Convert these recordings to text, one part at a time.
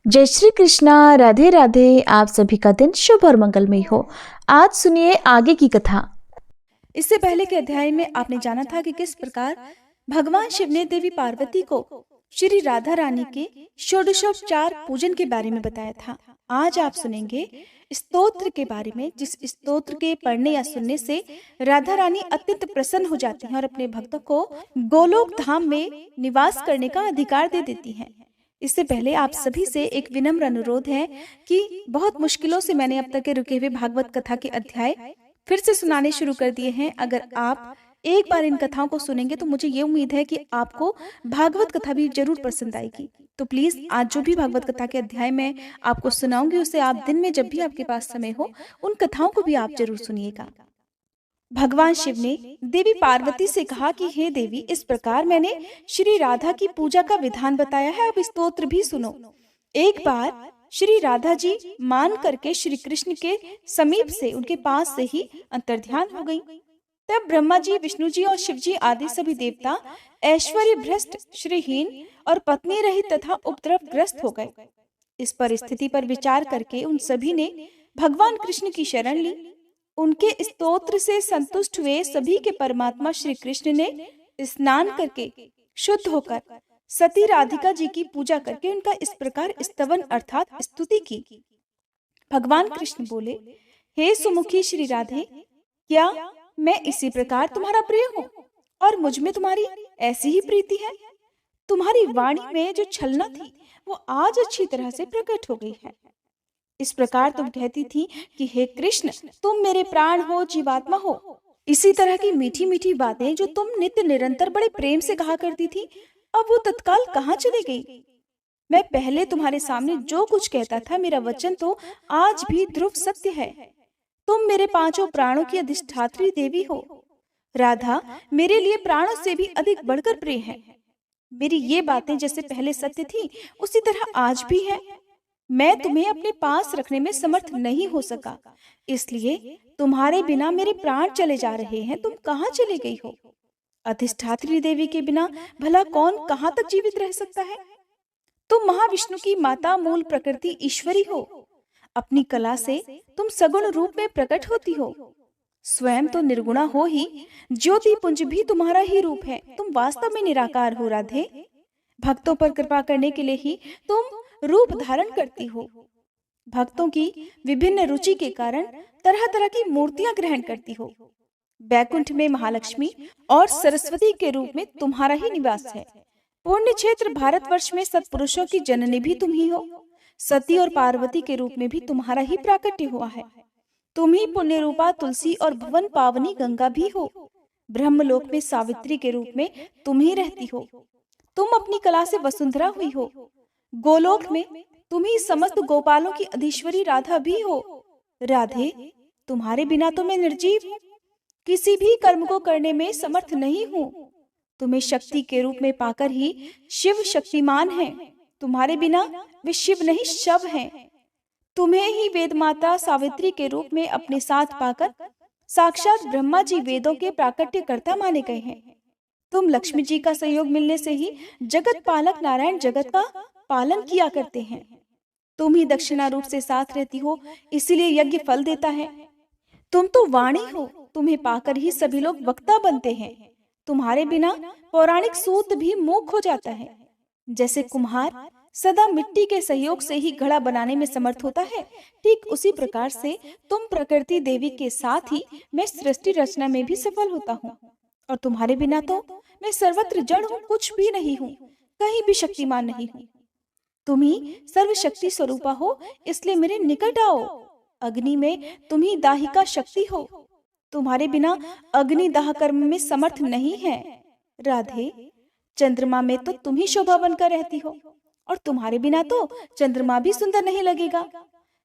जय श्री कृष्णा। राधे राधे। आप सभी का दिन शुभ और मंगलमय हो। आज सुनिए आगे की कथा। इससे पहले के अध्याय में आपने जाना था कि किस प्रकार भगवान शिव ने देवी पार्वती को श्री राधा रानी के षोडशोपचार पूजन के बारे में बताया था। आज आप सुनेंगे स्तोत्र के बारे में, जिस स्तोत्र के पढ़ने या सुनने से राधा रानी अत्यंत प्रसन्न हो जाती हैं और अपने भक्तों को गोलोक धाम में निवास करने का अधिकार दे देती हैं। इससे पहले आप सभी से एक विनम्र अनुरोध है कि बहुत मुश्किलों से मैंने अब तक के रुके हुए भागवत कथा के अध्याय फिर से सुनाने शुरू कर दिए हैं। अगर आप एक बार इन कथाओं को सुनेंगे तो मुझे ये उम्मीद है कि आपको भागवत कथा भी जरूर पसंद आएगी। तो प्लीज आज जो भी भागवत कथा के अध्याय में आपको सुनाऊंगी उसे आप दिन में जब भी आपके पास समय हो उन कथाओं को भी आप जरूर सुनिएगा। भगवान शिव ने देवी पार्वती से कहा कि हे देवी, इस प्रकार मैंने श्री राधा की पूजा का विधान बताया है, अब स्तोत्र भी सुनो। एक बार श्री राधा जी मान करके श्री कृष्ण के समीप से, उनके पास से ही अंतर्ध्यान हो गई। तब ब्रह्मा जी, विष्णु जी और शिव जी आदि सभी देवता ऐश्वर्य भ्रष्ट, श्रीहीन और पत्नी रहित तथा उपद्रवग्रस्त हो गए। इस परिस्थिति पर विचार करके उन सभी ने भगवान कृष्ण की शरण ली। उनके स्तोत्र से संतुष्ट हुए सभी के परमात्मा श्री कृष्ण ने स्नान करके शुद्ध होकर सती राधिका जी की पूजा करके उनका इस प्रकार स्तवन अर्थात स्तुति की। भगवान कृष्ण बोले, हे सुमुखी श्री राधे, क्या मैं इसी प्रकार तुम्हारा प्रिय हूँ और मुझ में तुम्हारी ऐसी ही प्रीति है? तुम्हारी वाणी में जो छलना थी वो आज अच्छी तरह से प्रकट हो गई है। इस प्रकार तुम कहती थी कि हे कृष्ण, तुम मेरे प्राण हो, जीवात्मा हो। इसी तरह की मीठी मीठी बातें जो तुम नित्य निरंतर बड़े प्रेम से कहा करती थी, अब वो तत्काल कहाँ चली गई? मैं पहले तुम्हारे सामने जो कुछ कहता था, मेरा वचन तो आज भी ध्रुव सत्य है। तुम मेरे पांचों प्राणों की अधिष्ठात्री देवी हो। राधा मेरे लिए प्राणों से भी अधिक बढ़कर प्रिय है। मेरी ये बातें जैसे पहले सत्य थी उसी तरह आज भी है। मैं तुम्हें अपने पास रखने में समर्थ नहीं हो सका, इसलिए तुम्हारे बिना मेरे प्राण चले जा रहे हैं। तुम कहाँ चले गई हो? अधिष्ठात्री देवी के बिना भला कौन कहाँ तक जीवित रह सकता है? तुम महाविष्णु की माता, मूल प्रकृति ईश्वरी हो। अपनी कला से तुम सगुण रूप में प्रकट होती हो। स्वयं तो निर्गुणा हो ही, ज्योति पुंज भी तुम्हारा ही रूप है। तुम वास्तव में निराकार हो राधे। भक्तों पर कृपा करने के लिए ही तुम रूप धारण करती हो। भक्तों की विभिन्न रुचि के कारण तरह तरह की मूर्तियां ग्रहण करती हो। बैकुंठ में महालक्ष्मी और सरस्वती के रूप में तुम्हारा ही निवास है। पुण्य क्षेत्र भारतवर्ष में सत्पुरुषों की जननी भी तुम ही हो। सती और पार्वती के रूप में भी तुम्हारा ही प्राकट्य हुआ है। तुम ही पुण्य रूपा तुलसी और भुवन पावनी गंगा भी हो। ब्रह्मलोक में सावित्री के रूप में तुम ही रहती हो। तुम अपनी कला से वसुंधरा हुई हो। गोलोक में तुम ही समस्त गोपालों की अधीश्वरी राधा भी हो। राधे, तुम्हारे बिना तो मैं निर्जीव हूँ, किसी भी कर्म को करने में समर्थ नहीं हूँ। तुम्हें शक्ति के रूप में पाकर ही शिव शक्तिमान है। तुम्हारे बिना वे शिव नहीं, शव हैं। तुम्हें ही वेद माता सावित्री के रूप में अपने साथ पाकर साक्षात ब्रह्मा जी वेदों के प्राकट्यकर्ता माने गए हैं। तुम लक्ष्मी जी का सहयोग मिलने से ही जगत पालक नारायण जगत का पालन किया करते हैं। तुम ही दक्षिणा रूप से साथ रहती हो, इसीलिए यज्ञ फल देता है। तुम तो वाणी हो, तुम्हें पाकर ही सभी लोग वक्ता बनते हैं। तुम्हारे बिना पौराणिक सूत भी मूक हो जाता है। जैसे कुम्हार सदा मिट्टी के सहयोग से ही घड़ा बनाने में समर्थ होता है, ठीक उसी प्रकार से तुम प्रकृति देवी के साथ ही मैं सृष्टि रचना में भी सफल होता हूँ। और तुम्हारे बिना तो मैं सर्वत्र जड़ हूँ, कुछ भी नहीं हूँ, कहीं भी शक्तिमान नहीं हूँ। तुम ही सर्वशक्ति स्वरूपा हो, इसलिए मेरे निकट आओ। अग्नि में तुम ही दाहिका शक्ति हो। तुम्हारे बिना अग्नि दाह कर्म में समर्थ नहीं है। राधे, चंद्रमा में तो तुम ही शोभा बनकर रहती हो, और तुम्हारे बिना तो चंद्रमा भी सुंदर नहीं लगेगा।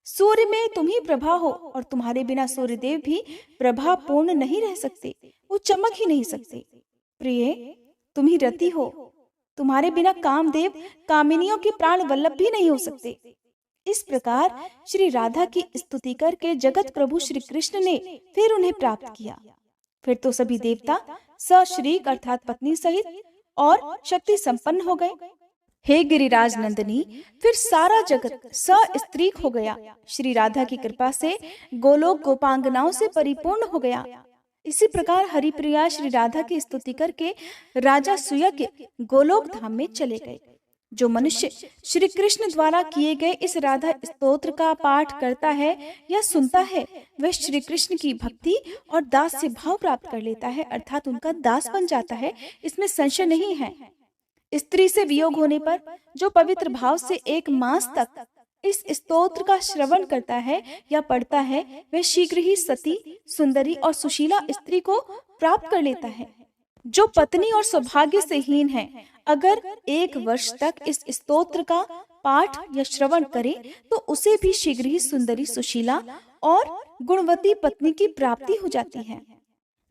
सूर्य में तुम ही प्रभा हो, और तुम्हारे बिना सूर्यदेव भी प्रभा पूर्ण नहीं रह सकते, वो चमक ही नहीं सकते। प्रिय, तुम ही रति हो। तुम्हारे बिना कामदेव कामिनियों के प्राण वल्लभ भी नहीं हो सकते। इस प्रकार श्री राधा की स्तुति करके जगत प्रभु श्री कृष्ण ने फिर उन्हें प्राप्त किया। फिर तो सभी देवता सश्रीक अर्थात पत्नी सहित और शक्ति संपन्न हो गए। हे गिरिराज नंदिनी, फिर सारा जगत सस्त्रीक हो गया। श्री राधा की कृपा से गोलोक गोपांगनाओं से परिपूर्ण हो गया। इसी प्रकार हरिप्रिया श्री राधा की स्तुति करके राजा सुयज्ञ गोलोक धाम में चले गए। जो मनुष्य श्री कृष्ण द्वारा किए गए इस राधा स्तोत्र का पाठ करता है या सुनता है, वह श्री कृष्ण की भक्ति और दास से भाव प्राप्त कर लेता है, अर्थात उनका दास बन जाता है। इसमें संशय नहीं है। स्त्री से वियोग होने पर जो पवित्र भाव से 1 मास तक इस स्तोत्र का श्रवण करता है या पढ़ता है, वह शीघ्र ही सती, सुंदरी और सुशीला स्त्री को प्राप्त कर लेता है। जो पत्नी और सौभाग्य से हीन है, अगर 1 वर्ष तक इस स्तोत्र का पाठ या श्रवण करे तो उसे भी शीघ्र ही सुंदरी, सुशीला और गुणवती पत्नी की प्राप्ति हो जाती है।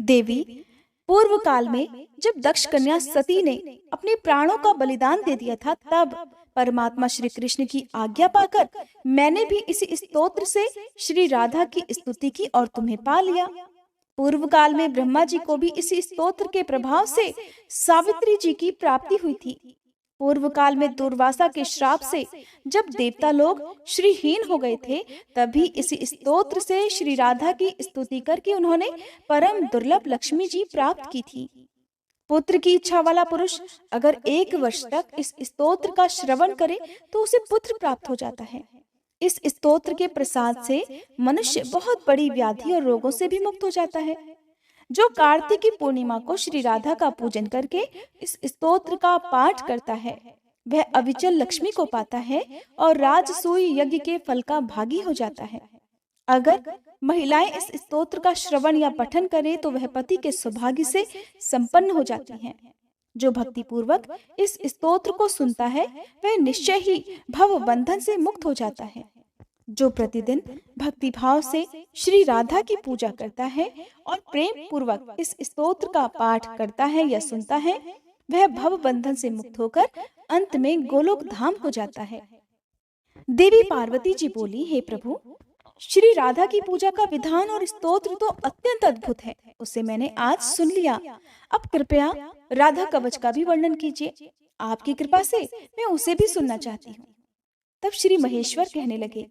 देवी, पूर्व काल में जब दक्ष कन्या सती ने अपने प्राणों का बलिदान दे दिया था, तब परमात्मा श्री कृष्ण की आज्ञा पाकर मैंने भी इसी स्तोत्र से श्री राधा की स्तुति की और तुम्हें पा लिया। पूर्व काल में ब्रह्मा जी को भी इसी स्तोत्र के प्रभाव से सावित्री जी की प्राप्ति हुई थी। पूर्व काल में दुर्वासा के श्राप से जब देवता लोग श्रीहीन हो गए थे, तभी इसी स्तोत्र से श्री राधा की स्तुति करके उन्होंने परम दुर्लभ लक्ष्मी जी प्राप्त की थी। पुत्र की इच्छा वाला पुरुष अगर 1 वर्ष तक इस स्तोत्र का श्रवण करे तो उसे पुत्र प्राप्त हो जाता है। इस स्तोत्र के प्रसाद से मनुष्य बहुत बड़ी व्याधि और रोगों से भी मुक्त हो जाता है। जो कार्तिक की पूर्णिमा को श्री राधा का पूजन करके इस स्तोत्र का पाठ करता है, वह अविचल लक्ष्मी को पाता है और राजसूय यज्ञ के फल का भागी हो जाता है। अगर महिलाएं इस स्तोत्र का श्रवण या पठन करें तो वह पति के सौभाग्य से संपन्न हो जाती हैं। जो भक्ति पूर्वक इस स्तोत्र को सुनता है, वह निश्चय ही भव बंधन से मुक्त हो जाता है। जो प्रतिदिन भक्ति भाव से श्री राधा की पूजा करता है और प्रेम पूर्वक इस स्तोत्र का पाठ करता है या सुनता है, वह भव बंधन से मुक्त होकर अंत में गोलोक धाम हो जाता है। देवी पार्वती जी बोली, हे प्रभु, श्री राधा की पूजा का विधान और स्तोत्र तो अत्यंत अद्भुत है, उसे मैंने आज सुन लिया। अब कृपया राधा कवच का भी वर्णन कीजिए। आपकी कृपा से मैं उसे भी सुनना चाहती हूँ। तब श्री महेश्वर कहने लगे,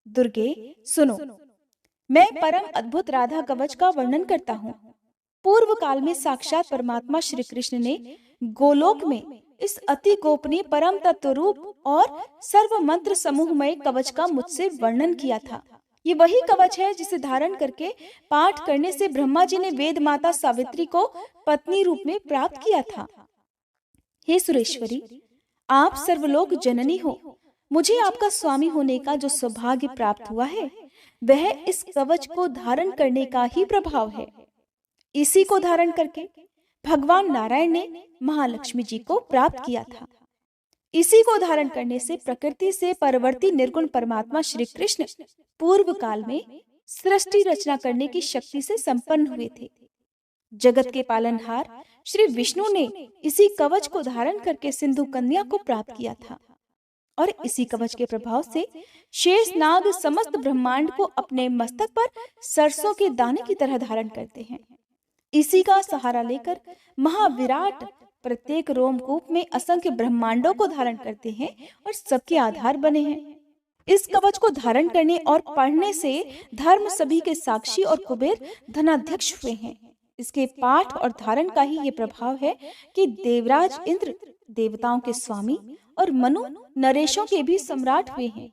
दुर्गे सुनो, मैं परम अद्भुत राधा कवच का वर्णन करता हूँ। पूर्व काल में साक्षात परमात्मा श्री कृष्ण ने गोलोक में इस अति गोपनीय परम तत्व रूप और सर्व मंत्र समूहमय कवच का मुझसे वर्णन किया था। ये वही कवच है जिसे धारण करके पाठ करने से ब्रह्मा जी ने वेद माता सावित्री को पत्नी रूप में प्राप्त किया था। हे सुरेश्वरी, आप सर्वलोक जननी हो। मुझे आपका स्वामी होने का जो सौभाग्य प्राप्त हुआ है, वह इस कवच को धारण करने का ही प्रभाव है। इसी को धारण करके भगवान नारायण ने महालक्ष्मी जी को प्राप्त किया था। इसी को धारण करने से प्रकृति से परवर्ती निर्गुण परमात्मा श्री कृष्ण पूर्व काल में सृष्टि रचना करने की शक्ति से संपन्न हुए थे। जगत के पालनहार श्री विष्णु ने इसी कवच को धारण करके सिंधु कन्या को प्राप्त किया था और इसी कवच के प्रभाव से शेष नाग समस्त ब्रह्मांड को अपने मस्तक पर सरसों के दाने की तरह धारण करते हैं। इसी का सहारा लेकर महाविराट प्रत्येक रोमकूप में असंख्य ब्रह्मांडों को धारण करते हैं और सबके आधार बने हैं। इस कवच को धारण करने और पढ़ने से धर्म सभी के साक्षी और कुबेर धनाध्यक्ष हुए हैं। इसके पाठ और धारण का ही ये प्रभाव है कि देवराज इंद्र देवताओं के स्वामी और मनु नरेशों के भी सम्राट हुए हैं।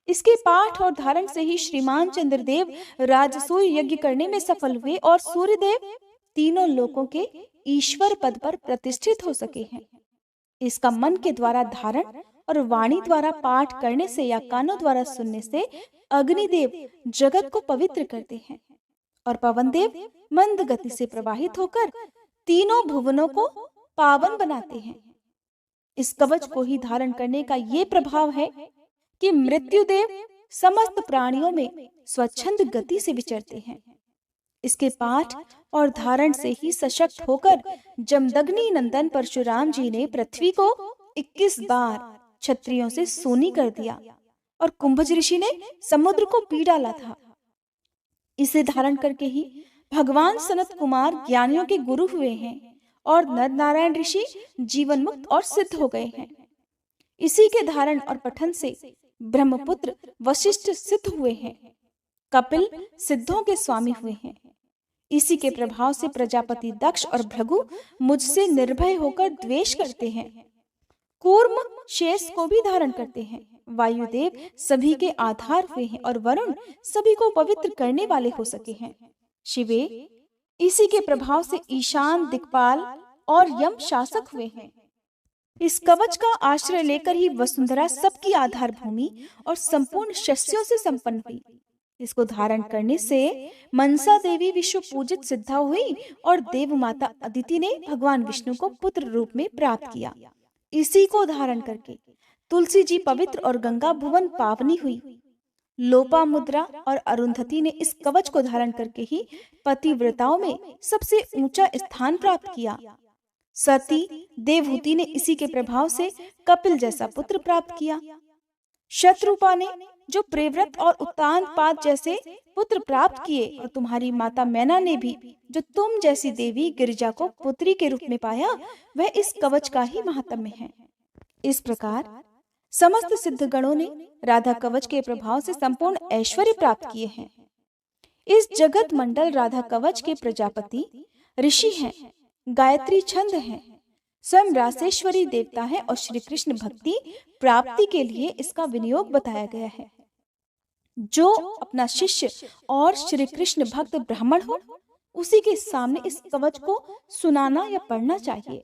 इसके पाठ और धारण से ही श्रीमान चंद्रदेव राजसूय यज्ञ करने में सफल हुए और सूर्यदेव तीनों लोकों के ईश्वर पद पर प्रतिष्ठित हो सके हैं। इसका मन के द्वारा धारण और वाणी द्वारा पाठ करने से या कानों द्वारा सुनने से अग्निदेव जगत को पवित्र करते हैं और पवन देव मंद गति से प्रवाहित होकर तीनों भुवनों को पावन बनाते हैं। इस कवच को ही धारण करने का ये प्रभाव है कि मृत्युदेव समस्त प्राणियों में स्वच्छंद गति से विचरते हैं। इसके पाठ और धारण से ही सशक्त होकर जमदग्नि नंदन परशुराम जी ने पृथ्वी को 21 बार क्षत्रियों से सूनी कर दिया और कुंभज ऋषि ने समुद्र को पी डाला था। इसे धारण करके ही भगवान सनत कुमार ज्ञानियों के गुरु हुए हैं और नर नारायण ऋषि जीवन मुक्त और सिद्ध हो गए हैं। इसी के धारण और पठन से ब्रह्मपुत्र वशिष्ठ सिद्ध हुए हैं। कपिल सिद्धों के स्वामी हुए हैं। इसी के प्रभाव से प्रजापति दक्ष और भृगु मुझसे निर्भय होकर द्वेष करते हैं। कूर्म शेष को भी धारण करते हैं। वायुदेव सभी के आधार हुए हैं और वरुण सभी को पवित्र करने वाले हो सके हैं। शिवे इसी के प्रभाव से ईशान दिक्पाल और यम शासक हुए हैं। इस कवच का आश्रय लेकर ही वसुंधरा सबकी आधार भूमि और संपूर्ण शस्यों से संपन्न हुई। इसको धारण करने से मनसा देवी विश्व पूजित सिद्धा हुई और देव माता अदिति ने भगवान विष्णु को पुत्र रूप में प्राप्त किया। इसी को धारण करके तुलसी जी पवित्र और गंगा भुवन पावनी हुई। लोपामुद्रा और अरुंधति ने इस कवच को धारण करके ही पतिव्रताओं में सबसे ऊंचा स्थान प्राप्त किया। सती देवहूति ने इसी के प्रभाव से कपिल जैसा पुत्र प्राप्त किया। शत्रुपा ने जो प्रेव्रत और उत्तानपाद जैसे पुत्र प्राप्त किए और तुम्हारी माता मैना ने भी जो तुम जैसी देवी गिरिजा को पुत्री के रूप में पाया, वह इस कवच का ही महात्म्य है। इस प्रकार समस्त सिद्धगणों ने राधा कवच के प्रभाव से संपूर्ण ऐश्वर्य प्राप्त किए हैं। इस जगत मंडल राधा कवच के प्रजापति ऋषि हैं, गायत्री छंद हैं, स्वयं रासेश्वरी देवता है और श्री कृष्ण भक्ति प्राप्ति के लिए इसका विनियोग बताया गया है। जो अपना शिष्य और श्री कृष्ण भक्त ब्राह्मण हो, उसी के सामने इस कवच को सुनाना या पढ़ना चाहिए।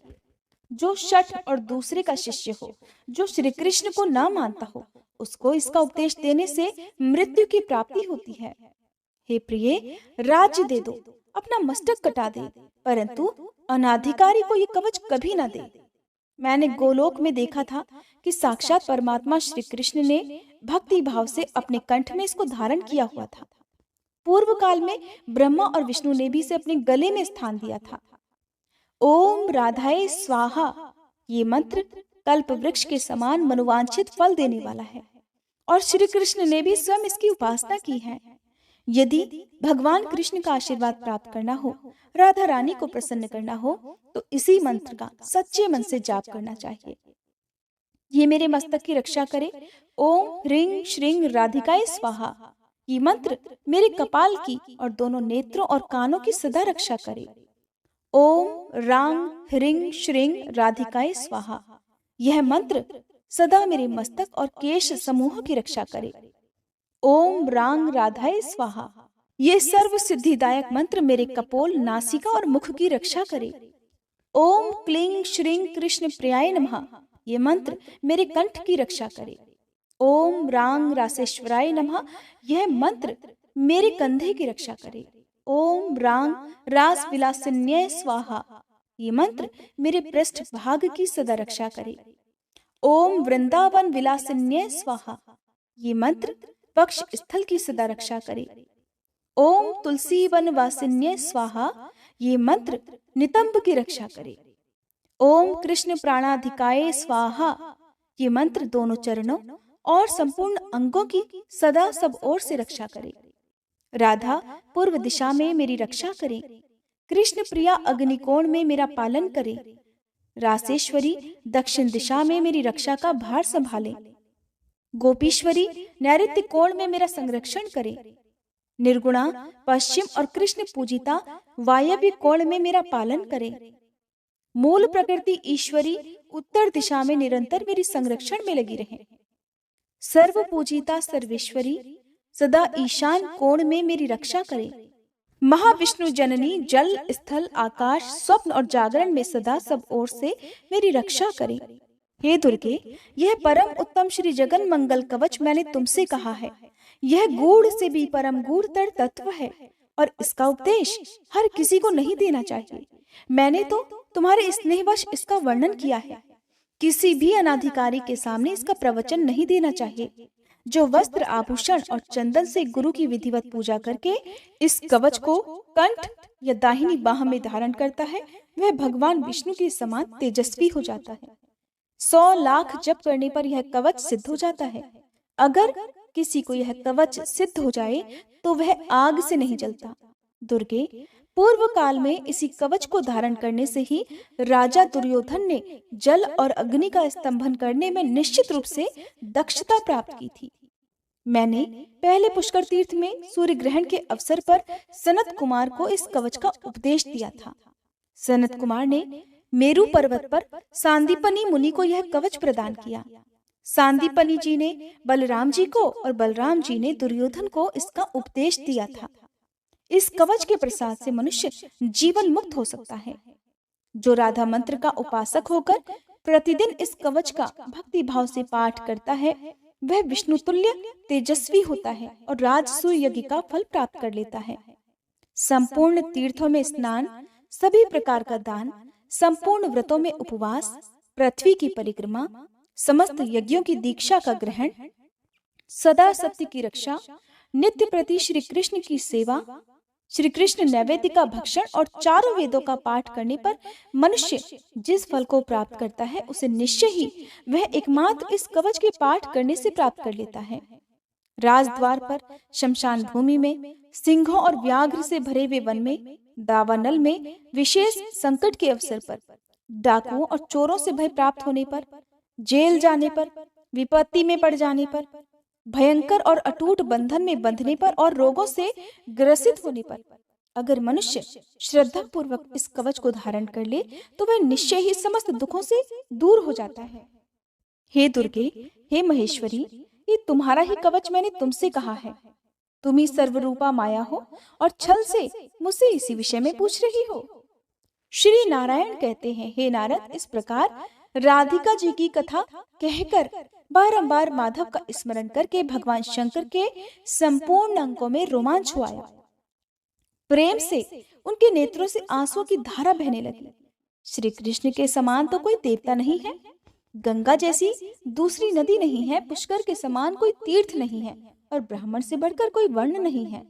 जो शठ और दूसरे का शिष्य हो, जो श्री कृष्ण को ना मानता हो, उसको इसका उपदेश देने से मृत्यु की प्राप्ति होती है। हे प्रिय, राज्य दे दो, अपना मस्तक कटा दे, परंतु अनाधिकारी को ये कवच कभी ना दे। मैंने गोलोक में देखा था कि साक्षात परमात्मा श्री कृष्ण ने भक्ति भाव से अपने कंठ में इसको धारण किया हुआ था। पूर्व काल में ब्रह्मा और विष्णु ने भी इसे अपने गले में स्थान दिया था। ओम राधाए स्वाहा, ये मंत्र कल्प वृक्ष के समान मनोवांछित फल देने वाला है और श्री कृष्ण ने भी स्वयं इसकी उपासना की है। यदि भगवान कृष्ण का आशीर्वाद प्राप्त करना हो, राधा रानी को प्रसन्न करना हो, तो इसी मंत्र का सच्चे मन से जाप करना चाहिए। ये मेरे मस्तक की रक्षा करे। ओम ह्रीं श्रीं राधिकाय स्वाहा, ये मंत्र मेरे कपाल की और दोनों नेत्रों और कानों की सदा रक्षा करे। ओम रांग ह्रीं श्रीं राधिकाय स्वाहा, यह मंत्र सदा मेरे मस्तक और केश समूह की रक्षा करे। ओम रांग राधाय स्वाहा, ये सर्व सिद्धिदायक मंत्र मेरे कपोल, नासिका और मुख की रक्षा करे। ओम क्लीं श्रीं कृष्ण प्रियाय नमः, ये मंत्र मेरे कंठ की रक्षा करे। ओम रांग रासेश्वराय नमः, यह मंत्र मेरे कंधे की रक्षा करे। ओम रांग रास विलासिन्याय स्वाहा, ये मंत्र मेरे पृष्ठ भाग की सदा रक्षा करे। ओम वृंदावन विलासिन्याय स्वाहा, ये मंत्र पक्ष स्थल की सदा रक्षा करे। ओम तुलसी वन वासिन्याय स्वाहा, ये मंत्र नितंब की रक्षा करे। ओम कृष्ण प्राणाधिकाय स्वाहा, ये मंत्र दोनों चरणों और संपूर्ण अंगों की सदा सब ओर से रक्षा करे। राधा पूर्व दिशा में मेरी रक्षा करे। कृष्ण प्रिया अग्निकोण में मेरा पालन करे। रासेश्वरी दक्षिण दिशा में मेरी रक्षा का भार संभाले। गोपीश्वरी नैऋत्य कोण में मेरा संरक्षण करे। निर्गुणा पश्चिम और कृष्ण पूजिता वायव्य कोण में मेरा पालन करे। मूल प्रकृति ईश्वरी उत्तर दिशा में निरंतर मेरी संरक्षण में लगी रहे। सर्व पूजिता सर्वेश्वरी सदा ईशान कोण में मेरी रक्षा करे। महाविष्णु जननी जल स्थल आकाश स्वप्न और जागरण में सदा सब ओर से मेरी रक्षा करे। हे दुर्गे, यह परम उत्तम श्री जगन मंगल कवच मैंने तुमसे कहा है। यह गूढ़ से भी परम गूढ़तर तत्व है और इसका उपदेश हर किसी को नहीं देना चाहिए। मैंने तो तुम्हारे स्नेहवश इसका वर्णन किया है। किसी भी अनाधिकारी के सामने इसका प्रवचन नहीं देना चाहिए। जो वस्त्र आभूषण और चंदन से गुरु की विधिवत पूजा करके इस कवच को कंठ या दाहिनी बाह में धारण करता है, वह भगवान विष्णु के समान तेजस्वी हो जाता है। 100 लाख जप करने पर यह कवच सिद्ध हो जाता है। अगर किसी को यह कवच सिद्ध हो जाए तो वह आग से नहीं जलता। दुर्गे, पूर्व काल में इसी कवच को धारण करने से ही राजा दुर्योधन ने जल और अग्नि का स्तंभन करने में निश्चित रूप से दक्षता प्राप्त की थी। मैंने पहले पुष्कर तीर्थ में सूर्य ग्रहण के अवसर पर सनत कुमार को इस कवच का उपदेश दिया था। सनत कुमार ने मेरु पर्वत पर सांदीपनी मुनि को यह कवच प्रदान किया। सांदीपनी जी ने बलराम जी को और बलराम जी ने दुर्योधन को इसका उपदेश दिया था। इस कवच के प्रसाद से मनुष्य जीवन मुक्त हो सकता है। जो राधा मंत्र का उपासक होकर प्रतिदिन इस कवच का भक्ति भाव से पाठ करता है, वह विष्णु तुल्य तेजस्वी होता है और राजसूय यज्ञ का फल प्राप्त कर लेता है। संपूर्ण तीर्थों में स्नान, सभी प्रकार का दान, संपूर्ण व्रतों में उपवास, पृथ्वी की परिक्रमा, समस्त यज्ञों की दीक्षा का ग्रहण, सदा सत्य की रक्षा, नित्य प्रति श्री कृष्ण की सेवा, श्री कृष्ण नैवेद्य का भक्षण और चारों वेदों का पाठ करने पर मनुष्य जिस फल को प्राप्त करता है, उसे निश्चय ही वह एकमात्र इस कवच के पाठ करने से प्राप्त कर लेता है। राजद्वार पर, शमशान भूमि में, सिंहों और व्याघ्र से भरे हुए वन में, दावानल में, विशेष संकट के अवसर पर, डाकुओं और चोरों से भय प्राप्त होने पर, जेल जाने पर, विपत्ति में पड़ जाने पर, भयंकर और अटूट बंधन में बंधने पर और रोगों से ग्रसित होने पर अगर मनुष्य श्रद्धा पूर्वक इस कवच को धारण कर ले तो वह निश्चय ही समस्त दुखों से दूर हो जाता है। हे दुर्गे, हे महेश्वरी, ये तुम्हारा ही कवच मैंने तुमसे कहा है। तुम ही सर्वरूपा माया हो और छल से मुझसे इसी विषय में पूछ रही हो। श्री नारायण कहते हैं, हे नारद, इस प्रकार राधिका जी की कथा कहकर बारंबार माधव का स्मरण करके भगवान शंकर के संपूर्ण अंगों में रोमांच हुआ। प्रेम से उनके नेत्रों से आंसुओं की धारा बहने लगी। श्री कृष्ण के समान तो कोई देवता नहीं है, गंगा जैसी दूसरी नदी नहीं है, पुष्कर के समान कोई तीर्थ नहीं है और ब्राह्मण से बढ़कर कोई वर्ण नहीं है।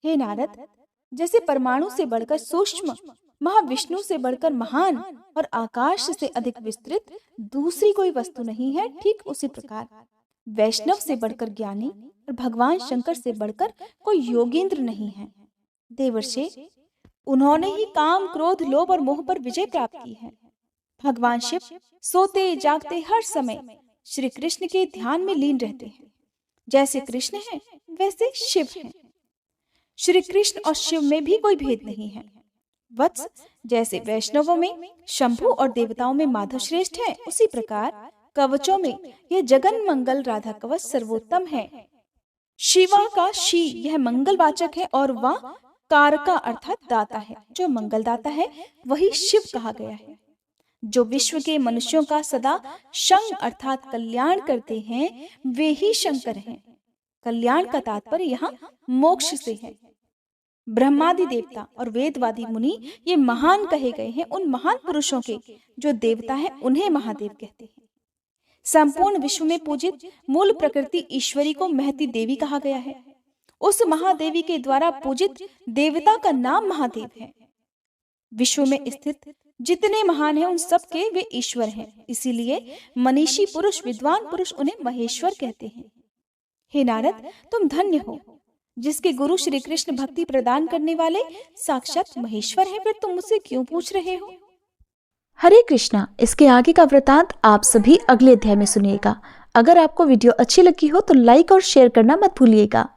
हे नारद, जैसे परमाणु से बढ़कर सूक्ष्म, महाविष्णु से बढ़कर महान और आकाश से अधिक विस्तृत दूसरी कोई वस्तु नहीं है, ठीक उसी प्रकार वैष्णव से बढ़कर ज्ञानी और भगवान शंकर से बढ़कर कोई योगेंद्र नहीं है। देवर्षि, उन्होंने ही काम, क्रोध, लोभ और मोह पर विजय प्राप्त की है। भगवान शिव सोते जागते हर समय श्री कृष्ण के ध्यान में लीन रहते हैं। जैसे कृष्ण हैं वैसे शिव हैं। श्री कृष्ण और शिव में भी कोई भेद नहीं है। वत्स, जैसे वैष्णवों में शंभु और देवताओं में माधव श्रेष्ठ है, उसी प्रकार कवचों में यह जगन मंगल राधा कवच सर्वोत्तम है। शिवा का शी यह मंगलवाचक है और वह कारका अर्थात दाता है। जो मंगल दाता है वही शिव कहा गया है। जो विश्व के मनुष्यों का सदा शंग अर्थात कल्याण करते हैं, वे ही शंकर हैं। कल्याण का तात्पर्य यहाँ मोक्ष से है। ब्रह्मादि देवता और वेदवादी मुनि ये महान कहे गए हैं। उन महान पुरुषों के जो देवता है उन्हें महादेव कहते हैं। संपूर्ण विश्व में पूजित मूल प्रकृति ईश्वरी को महती देवी कहा गया है। उस महादेवी के द्वारा पूजित देवता का नाम महादेव है। विश्व में स्थित जितने महान हैं उन सब के वे ईश्वर हैं। इसीलिए मनीषी पुरुष, विद्वान पुरुष उन्हें महेश्वर कहते हैं। हे नारद, तुम धन्य हो जिसके गुरु श्री कृष्ण भक्ति प्रदान करने वाले साक्षात महेश्वर हैं। फिर तुम मुझसे क्यों पूछ रहे हो? हरे कृष्णा। इसके आगे का वृतांत आप सभी अगले अध्याय में सुनिएगा। अगर आपको वीडियो अच्छी लगी हो तो लाइक और शेयर करना मत भूलिएगा।